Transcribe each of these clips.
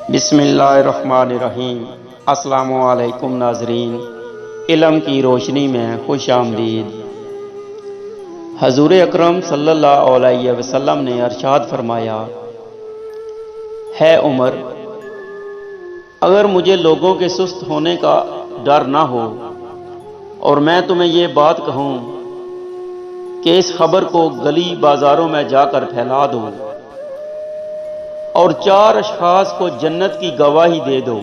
بسم اللہ الرحمن الرحیم۔ السلام علیکم ناظرین، علم کی روشنی میں خوش آمدید۔ حضور اکرم صلی اللہ علیہ وسلم نے ارشاد فرمایا، ہے عمر، اگر مجھے لوگوں کے سست ہونے کا ڈر نہ ہو اور میں تمہیں یہ بات کہوں کہ اس خبر کو گلی بازاروں میں جا کر پھیلا دو اور 4 اشخاص کو جنت کی گواہی دے دو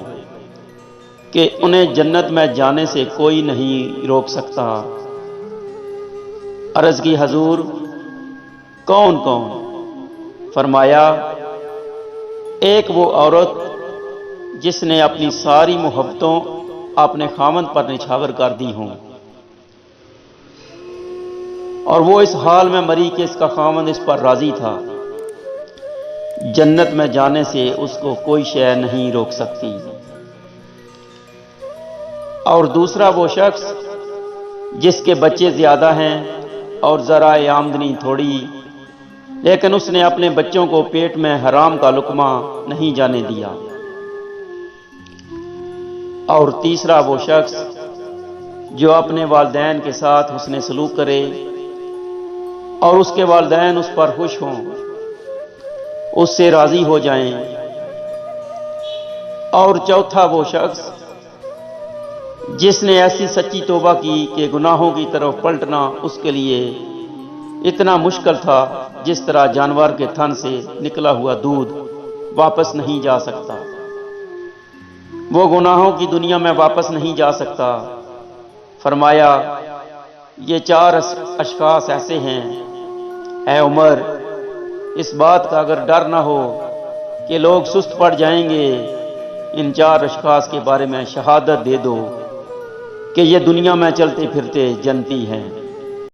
کہ انہیں جنت میں جانے سے کوئی نہیں روک سکتا۔ عرض کی حضور، کون کون؟ فرمایا، ایک وہ عورت جس نے اپنی ساری محبتوں اپنے خاوند پر نچھاور کر دی ہوں اور وہ اس حال میں مری کہ اس کا خاوند اس پر راضی تھا، جنت میں جانے سے اس کو کوئی شے نہیں روک سکتی۔ اور دوسرا وہ شخص جس کے بچے زیادہ ہیں اور ذرائع آمدنی تھوڑی، لیکن اس نے اپنے بچوں کو پیٹ میں حرام کا لقمہ نہیں جانے دیا۔ اور تیسرا وہ شخص جو اپنے والدین کے ساتھ حسن سلوک کرے اور اس کے والدین اس پر خوش ہوں، اس سے راضی ہو جائیں۔ اور چوتھا وہ شخص جس نے ایسی سچی توبہ کی کہ گناہوں کی طرف پلٹنا اس کے لیے اتنا مشکل تھا جس طرح جانور کے تھن سے نکلا ہوا دودھ واپس نہیں جا سکتا، وہ گناہوں کی دنیا میں واپس نہیں جا سکتا۔ فرمایا، یہ 4 اشخاص ایسے ہیں، اے عمر، اس بات کا اگر ڈر نہ ہو کہ لوگ سست پڑ جائیں گے، ان 4 اشخاص کے بارے میں شہادت دے دو کہ یہ دنیا میں چلتے پھرتے جنتی ہیں۔